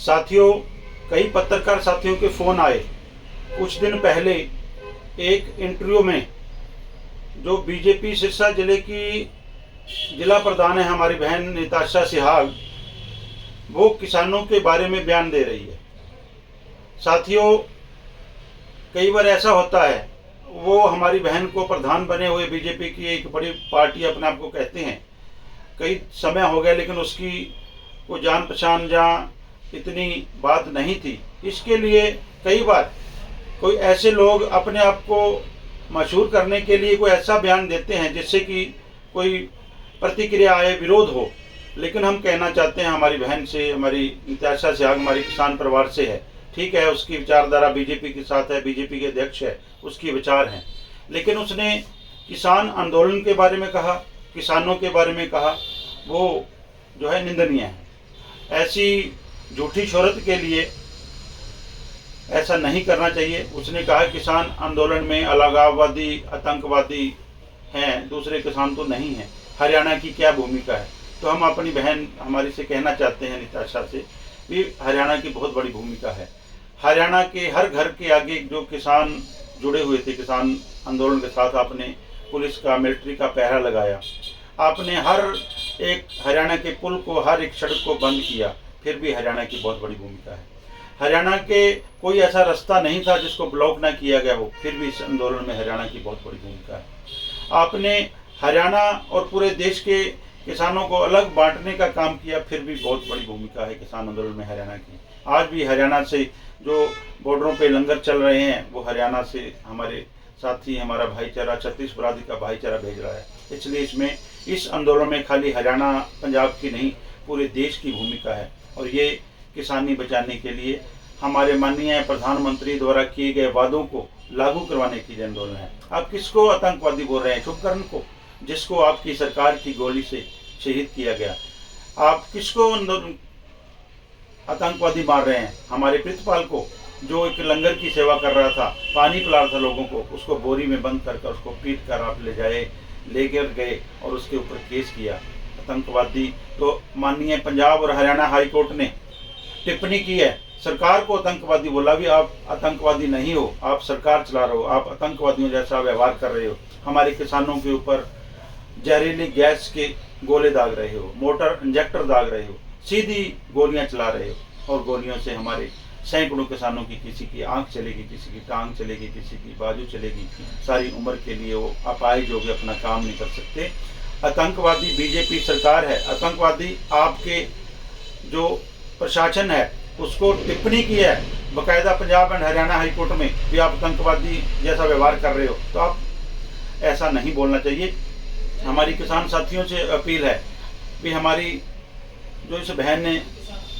साथियों, कई पत्रकार साथियों के फ़ोन आए कुछ दिन पहले। एक इंटरव्यू में जो बीजेपी सिरसा जिले की जिला प्रधान है हमारी बहन निताशा सिहाग, वो किसानों के बारे में बयान दे रही है। साथियों, कई बार ऐसा होता है, वो हमारी बहन को प्रधान बने हुए बीजेपी की एक बड़ी पार्टी अपने आप को कहते हैं, कई समय हो गया, लेकिन उसकी कोई जान पहचान या इतनी बात नहीं थी। इसके लिए कई बार कोई ऐसे लोग अपने आप को मशहूर करने के लिए कोई ऐसा बयान देते हैं जिससे कि कोई प्रतिक्रिया आए, विरोध हो। लेकिन हम कहना चाहते हैं हमारी बहन से, हमारी निताशा सिहाग हमारी किसान परिवार से है, ठीक है, उसकी विचारधारा बीजेपी के साथ है, बीजेपी के अध्यक्ष है, उसकी विचार हैं, लेकिन उसने किसान आंदोलन के बारे में कहा, किसानों के बारे में कहा, वो जो है निंदनीय है। ऐसी झूठी शोहरत के लिए ऐसा नहीं करना चाहिए। उसने कहा किसान आंदोलन में अलगाववादी, आतंकवादी हैं, दूसरे किसान तो नहीं हैं। हरियाणा की क्या भूमिका है? तो हम अपनी बहन हमारी से कहना चाहते हैं निताशा से कि हरियाणा की बहुत बड़ी भूमिका है। हरियाणा के हर घर के आगे जो किसान जुड़े हुए थे किसान आंदोलन के साथ, आपने पुलिस का, मिलिट्री का पहरा लगाया, आपने हर एक हरियाणा के पुल को, हर एक सड़क को बंद किया, फिर भी हरियाणा की बहुत बड़ी भूमिका है। हरियाणा के कोई ऐसा रास्ता नहीं था जिसको ब्लॉक ना किया गया हो, फिर भी इस आंदोलन में हरियाणा की बहुत बड़ी भूमिका है। आपने हरियाणा और पूरे देश के किसानों को अलग बांटने का काम किया, फिर भी बहुत बड़ी भूमिका है किसान आंदोलन में हरियाणा की। आज भी हरियाणा से जो बॉर्डरों पे लंगर चल रहे हैं, वो हरियाणा से हमारे साथी, हमारा भाईचारा, छत्तीस बरादरी का भाईचारा भेज रहा है। इसलिए इसमें, इस आंदोलन में खाली हरियाणा पंजाब की नहीं, पूरे देश की भूमिका है। और ये किसानी बचाने के लिए हमारे माननीय प्रधानमंत्री द्वारा किए गए वादों को लागू करवाने के लिए आंदोलन है। आप किसको आतंकवादी बोल रहे हैं? शुभकर्ण को, जिसको आपकी सरकार की गोली से शहीद किया गया। आप किसको आतंकवादी मार रहे हैं? हमारे प्रितपाल को, जो एक लंगर की सेवा कर रहा था, पानी पिला रहा था लोगों को, उसको बोरी में बंद कर उसको पीट कर आप लेकर गए और उसके ऊपर केस किया। आतंकवादी तो माननीय पंजाब और हरियाणा हाई कोर्ट ने टिप्पणी की है, सरकार को आतंकवादी बोला। भी आप आतंकवादी नहीं हो, आप सरकार चला रहे हो, आप आतंकवादियों जैसा व्यवहार कर रहे हो, हमारे किसानों के ऊपर जहरीली गैस के गोले दाग रहे हो, मोटर इंजेक्टर दाग रहे हो, सीधी गोलियां चला रहे हो, और गोलियों से हमारे सैकड़ों किसानों की, किसी की आंख चलेगी, किसी की टांग चलेगी, किसी की बाजू चलेगी, सारी उम्र के लिए वो अपाहिज हो गए, अपना काम नहीं कर सकते। आतंकवादी बीजेपी सरकार है, आतंकवादी आपके जो प्रशासन है उसको टिप्पणी की है बाकायदा Punjab and Haryana high court में भी आप आतंकवादी जैसा व्यवहार कर रहे हो, तो आप ऐसा नहीं बोलना चाहिए। हमारी किसान साथियों से अपील है कि हमारी जो इस बहन ने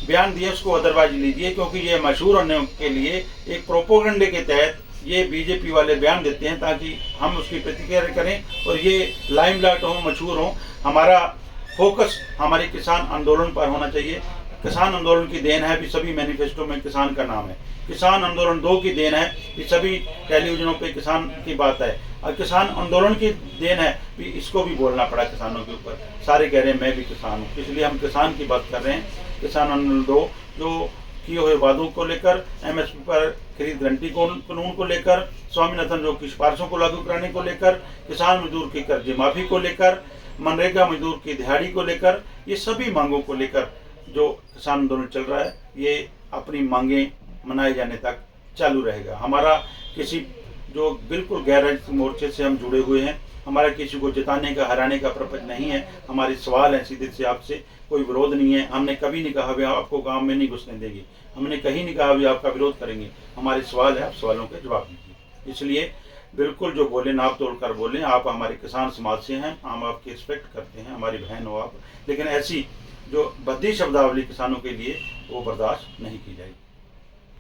बयान दिया उसको अदरवाइज लीजिए, क्योंकि ये मशहूर होने के लिए एक प्रोपोगंडे के तहत ये बीजेपी वाले बयान देते हैं ताकि हम उसकी प्रतिक्रिया करें और ये लाइमलाइट हो, मशहूर हो। हमारा फोकस हमारे किसान आंदोलन पर होना चाहिए। किसान आंदोलन की देन है भी सभी मैनिफेस्टो में किसान का नाम है, किसान आंदोलन 2 की देन है कि सभी टेलीविजनों पे किसान की बात है, और किसान आंदोलन की देन है भी इसको भी बोलना पड़ा किसानों के ऊपर। सारे कह रहे हैं मैं भी किसान हूँ, इसलिए हम किसान की बात कर रहे हैं। किसान आंदोलन 2 जो किए हुए वादों को लेकर, MSP पर खरीद गारंटी कानून को लेकर, स्वामीनाथन जो की सिफारिशों को लागू कराने को लेकर, किसान मजदूर की कर्ज माफी को लेकर, मनरेगा मजदूर की दिहाड़ी को लेकर, ये सभी मांगों को लेकर जो किसान आंदोलन चल रहा है, ये अपनी मांगें मनाए जाने तक चालू रहेगा। हमारा किसी जो बिल्कुल गैर मोर्चे से हम जुड़े हुए हैं, हमारा किसी को जिताने का, हराने का पर्पज नहीं है। हमारे सवाल है सीधे से आपसे, कोई विरोध नहीं है। हमने कभी नहीं कहा भी आपको गांव में नहीं घुसने देंगे, हमने कहीं नहीं कहा भी आपका विरोध करेंगे। हमारे सवाल है, आप सवालों के जवाब दीजिए। इसलिए बिल्कुल जो बोले नाप तोड़ कर बोलें। आप हमारे किसान समाज से हैं, हम आपकी रिस्पेक्ट करते हैं, हमारी बहन हो आप, लेकिन ऐसी जो भद्दी शब्दावली किसानों के लिए वो बर्दाश्त नहीं की जाएगी।